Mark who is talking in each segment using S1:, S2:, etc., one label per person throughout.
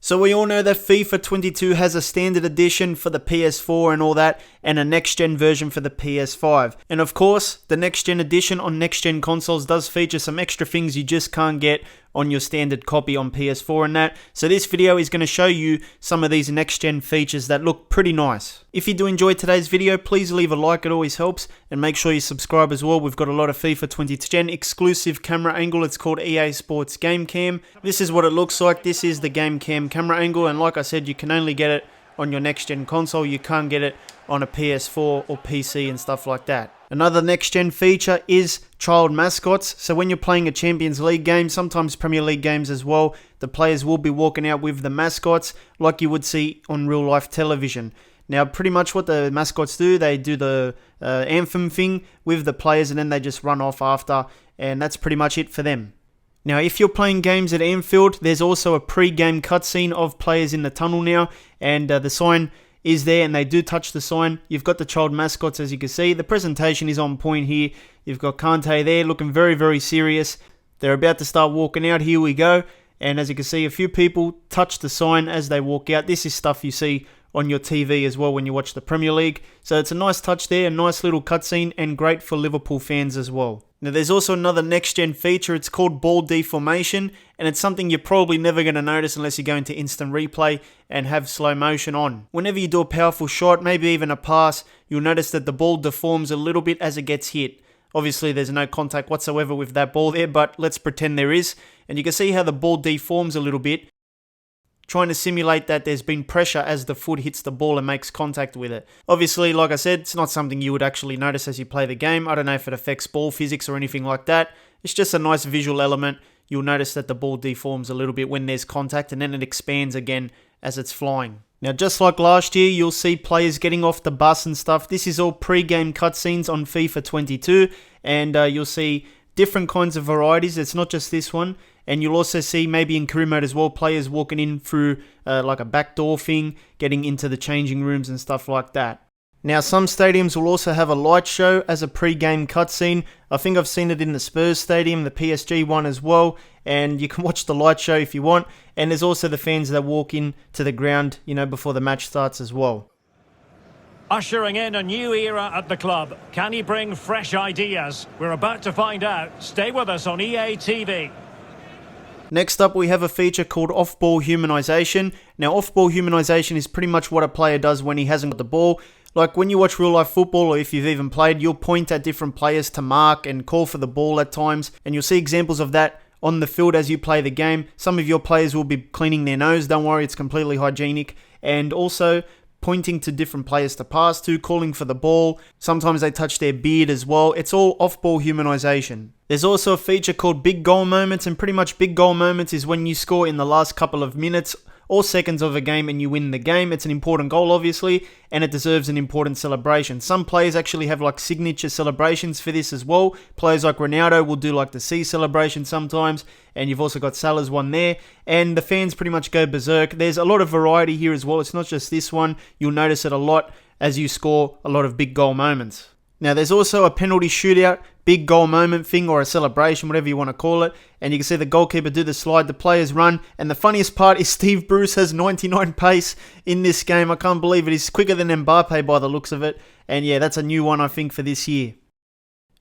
S1: So we all know that FIFA 22 has a standard edition for the PS4 and all that, and a next-gen version for the PS5. And of course, the next-gen edition on next-gen consoles does feature some extra things you just can't get on your standard copy on PS4 and that. So this video is going to show you some of these next-gen features that look pretty nice. If you do enjoy today's video, please leave a like, it always helps, and make sure you subscribe as well. We've got a lot of FIFA 22 gen exclusive camera angle. It's called EA Sports Game Cam. This is what it looks like. This is the Game Cam camera angle, and like I said, you can only get it on your next-gen console. You can't get it on a PS4 or PC and stuff like that. Another next-gen feature is child mascots. So when you're playing a Champions League game, sometimes Premier League games as well, the players will be walking out with the mascots like you would see on real-life television. Now, pretty much what the mascots do, they do the anthem thing with the players and then they just run off after, and that's pretty much it for them. Now, if you're playing games at Anfield, there's also a pre-game cutscene of players in the tunnel now, and the sign is there, and they do touch the sign. You've got the child mascots, as you can see. The presentation is on point here. You've got Kante there, looking very, very serious. They're about to start walking out. Here we go. And as you can see, a few people touch the sign as they walk out. This is stuff you see on your TV as well when you watch the Premier League. So it's a nice touch there, a nice little cutscene, and great for Liverpool fans as well. Now, there's also another next-gen feature. It's called ball deformation, and it's something you're probably never going to notice unless you go into instant replay and have slow motion on. Whenever you do a powerful shot, maybe even a pass, you'll notice that the ball deforms a little bit as it gets hit. Obviously, there's no contact whatsoever with that ball there, but let's pretend there is. And you can see how the ball deforms a little bit, trying to simulate that there's been pressure as the foot hits the ball and makes contact with it. Obviously, like I said, it's not something you would actually notice as you play the game. I don't know if it affects ball physics or anything like that. It's just a nice visual element. You'll notice that the ball deforms a little bit when there's contact, and then it expands again as it's flying. Now, just like last year, you'll see players getting off the bus and stuff. This is all pre-game cutscenes on FIFA 22, and you'll see different kinds of varieties. It's not just this one. And you'll also see, maybe in career mode as well, players walking in through like a backdoor thing, getting into the changing rooms and stuff like that. Now, some stadiums will also have a light show as a pre-game cutscene. I think I've seen it in the Spurs stadium, the PSG one as well. And you can watch the light show if you want. And there's also the fans that walk in to the ground, before the match starts as well.
S2: Ushering in a new era at the club. Can he bring fresh ideas? We're about to find out. Stay with us on EA TV.
S1: Next up, we have a feature called off-ball humanization. Now, off-ball humanization is pretty much what a player does when he hasn't got the ball. Like when you watch real-life football, or if you've even played, you'll point at different players to mark and call for the ball at times. And you'll see examples of that on the field as you play the game. Some of your players will be cleaning their nose. Don't worry, it's completely hygienic. And also pointing to different players to pass to, calling for the ball. Sometimes they touch their beard as well. It's all off-ball humanization. There's also a feature called big goal moments, and pretty much big goal moments is when you score in the last couple of minutes or seconds of a game and you win the game. It's an important goal, obviously, and it deserves an important celebration. Some players actually have like signature celebrations for this as well. Players like Ronaldo will do like the C celebration sometimes, and you've also got Salah's one there, and the fans pretty much go berserk. There's a lot of variety here as well. It's not just this one. You'll notice it a lot as you score a lot of big goal moments. Now, there's also a penalty shootout, big goal moment thing, or a celebration, whatever you want to call it. And you can see the goalkeeper do the slide, the players run. And the funniest part is Steve Bruce has 99 pace in this game. I can't believe it. He's quicker than Mbappe by the looks of it. And yeah, that's a new one, I think, for this year.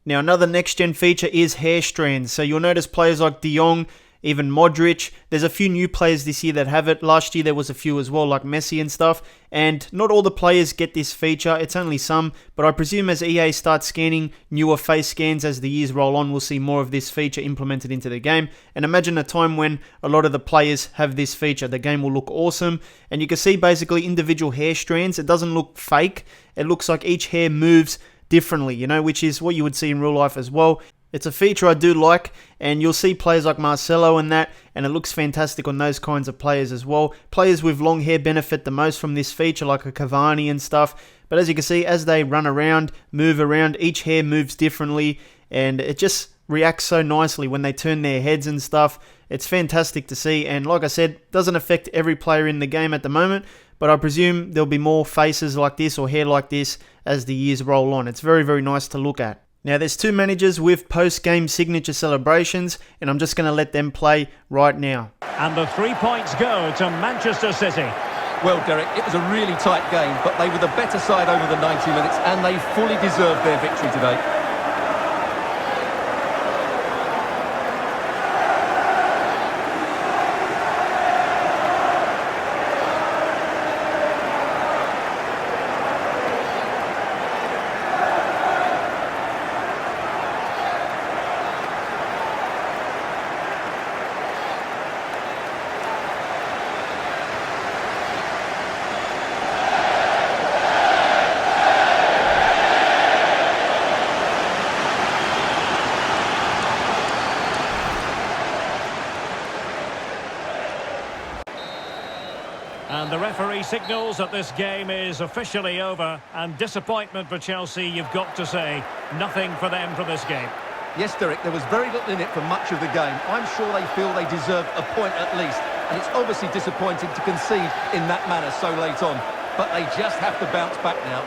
S1: Now, another next-gen feature is hair strands. So you'll notice players like De Jong, even Modric. There's a few new players this year that have it. Last year there was a few as well, like Messi and stuff. And not all the players get this feature. It's only some. But I presume as EA starts scanning newer face scans as the years roll on, we'll see more of this feature implemented into the game. And imagine a time when a lot of the players have this feature. The game will look awesome. And you can see basically individual hair strands. It doesn't look fake. It looks like each hair moves differently, which is what you would see in real life as well. It's a feature I do like, and you'll see players like Marcelo and that, and it looks fantastic on those kinds of players as well. Players with long hair benefit the most from this feature, like a Cavani and stuff. But as you can see, as they run around, move around, each hair moves differently, and it just reacts so nicely when they turn their heads and stuff. It's fantastic to see, and like I said, doesn't affect every player in the game at the moment, but I presume there'll be more faces like this or hair like this as the years roll on. It's very, very nice to look at. Now there's two managers with post-game signature celebrations, and I'm just going to let them play right now.
S2: And the 3 points go to Manchester City.
S3: Well, Derek, it was a really tight game, but they were the better side over the 90 minutes, and they fully deserved their victory today.
S2: And the referee signals that this game is officially over, and disappointment for Chelsea, you've got to say. Nothing for them for this game.
S3: Yes, Derek, there was very little in it for much of the game. I'm sure they feel they deserve a point at least, and it's obviously disappointing to concede in that manner so late on. But they just have to bounce back now.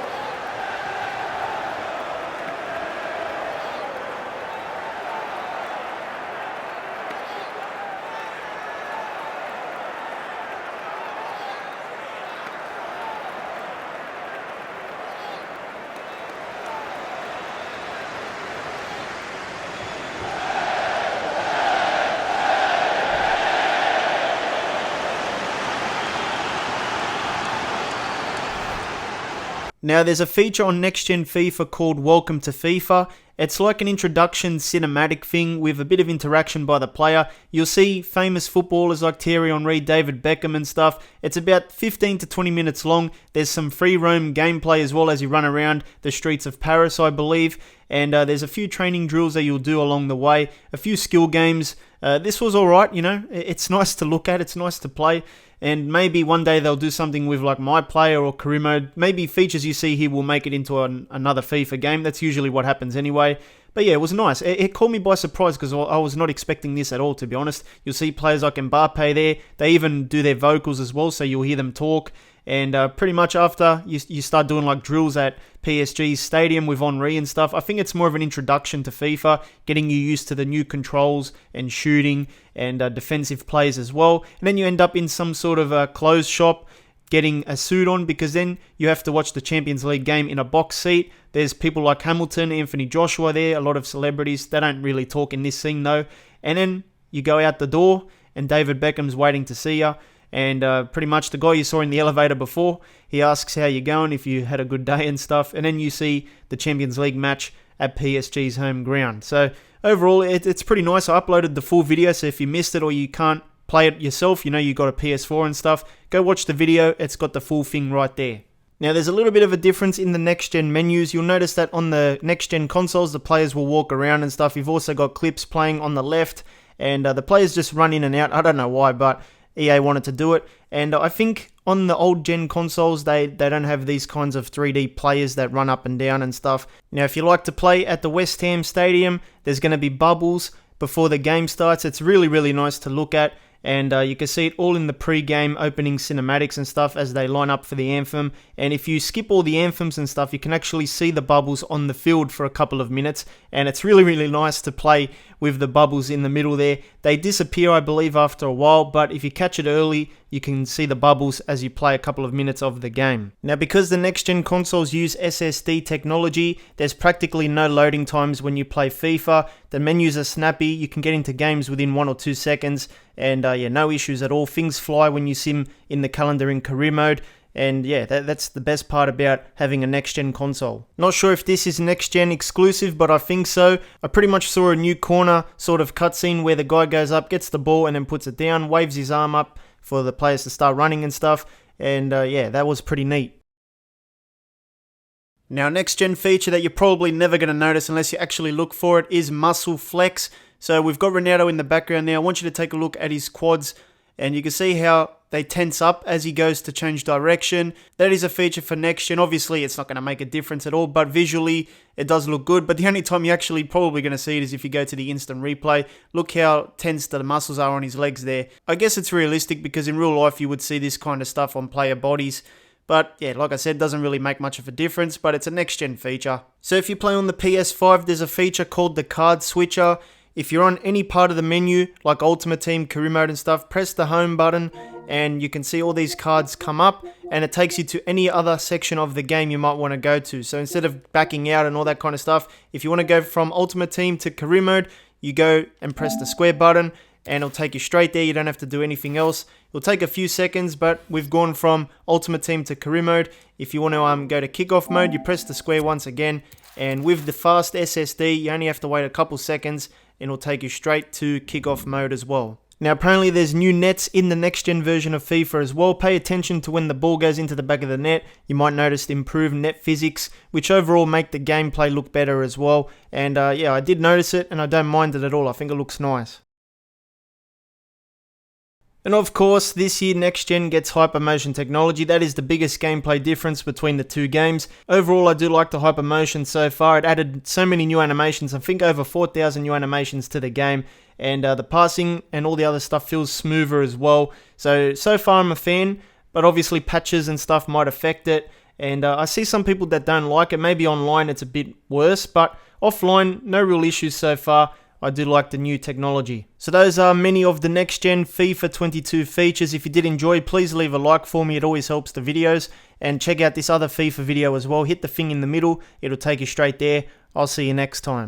S1: Now there's a feature on Next Gen FIFA called Welcome to FIFA. It's like an introduction cinematic thing with a bit of interaction by the player. You'll see famous footballers like Thierry Henry, David Beckham and stuff. It's about 15 to 20 minutes long. There's some free roam gameplay as well as you run around the streets of Paris, I believe. And there's a few training drills that you'll do along the way. A few skill games. This was alright, you know. It's nice to look at. It's nice to play. And maybe one day they'll do something with like My Player or Career Mode. Maybe features you see here will make it into another FIFA game. That's usually what happens anyway. But yeah, it was nice. It caught me by surprise because I was not expecting this at all, to be honest. You'll see players like Mbappe there. They even do their vocals as well, so you'll hear them talk. And pretty much after you start doing like drills at PSG's stadium with Henry and stuff, I think it's more of an introduction to FIFA, getting you used to the new controls and shooting and defensive plays as well. And then you end up in some sort of a clothes shop getting a suit on, because then you have to watch the Champions League game in a box seat. There's people like Hamilton, Anthony Joshua there, a lot of celebrities. They don't really talk in this scene though. And then you go out the door and David Beckham's waiting to see you. And pretty much the guy you saw in the elevator before, he asks how you're going, if you had a good day and stuff. And then you see the Champions League match at PSG's home ground. So overall, it's pretty nice. I uploaded the full video, so if you missed it or you can't play it yourself, you know you got a PS4 and stuff, go watch the video. It's got the full thing right there. Now there's a little bit of a difference in the next gen menus. You'll notice that on the next gen consoles, the players will walk around and stuff. You've also got clips playing on the left, and the players just run in and out. I don't know why, but EA wanted to do it. And I think on the old gen consoles, they don't have these kinds of 3D players that run up and down and stuff. Now if you like to play at the West Ham Stadium, there's going to be bubbles before the game starts. It's really, really nice to look at. And you can see it all in the pre-game opening cinematics and stuff as they line up for the anthem. And if you skip all the anthems and stuff, you can actually see the bubbles on the field for a couple of minutes. And it's really, really nice to play with the bubbles in the middle there. They disappear, I believe, after a while, but if you catch it early, you can see the bubbles as you play a couple of minutes of the game. Now, because the next-gen consoles use SSD technology, there's practically no loading times when you play FIFA. The menus are snappy. You can get into games within 1 or 2 seconds, and yeah, no issues at all. Things fly when you sim in the calendar in career mode. And yeah, that's the best part about having a next-gen console. Not sure if this is next-gen exclusive, but I think so. I pretty much saw a new corner sort of cutscene where the guy goes up, gets the ball, and then puts it down, waves his arm up for the players to start running and stuff. And yeah, that was pretty neat. Now, next-gen feature that you're probably never going to notice unless you actually look for it is Muscle Flex. So we've got Ronaldo in the background now. I want you to take a look at his quads, and you can see how they tense up as he goes to change direction. That is a feature for next gen. Obviously, it's not going to make a difference at all, but visually, it does look good. But the only time you're actually probably going to see it is if you go to the instant replay. Look how tense the muscles are on his legs there. I guess it's realistic because in real life, you would see this kind of stuff on player bodies. But yeah, like I said, doesn't really make much of a difference, but it's a next-gen feature. So if you play on the PS5, there's a feature called the card switcher. If you're on any part of the menu, like Ultimate Team, Career Mode and stuff, press the home button and you can see all these cards come up and it takes you to any other section of the game you might want to go to. So instead of backing out and all that kind of stuff, if you want to go from Ultimate Team to Career Mode, you go and press the square button and it'll take you straight there. You don't have to do anything else. It'll take a few seconds, but we've gone from Ultimate Team to Career Mode. If you want to go to Kickoff Mode, you press the square once again, and with the fast SSD, you only have to wait a couple seconds and it'll take you straight to Kickoff Mode as well. Now apparently there's new nets in the next gen version of FIFA as well. Pay attention to when the ball goes into the back of the net. You might notice improved net physics, which overall make the gameplay look better as well. And yeah, I did notice it and I don't mind it at all. I think it looks nice. And of course, this year Next Gen gets Hypermotion technology. That is the biggest gameplay difference between the two games. Overall, I do like the Hypermotion so far. It added so many new animations. I think over 4,000 new animations to the game. And the passing and all the other stuff feels smoother as well. So far I'm a fan, but obviously patches and stuff might affect it. And I see some people that don't like it. Maybe online it's a bit worse, but offline, no real issues so far. I do like the new technology. So those are many of the next gen FIFA 22 features. If you did enjoy, please leave a like for me. It always helps the videos. And check out this other FIFA video as well. Hit the thing in the middle. It'll take you straight there. I'll see you next time.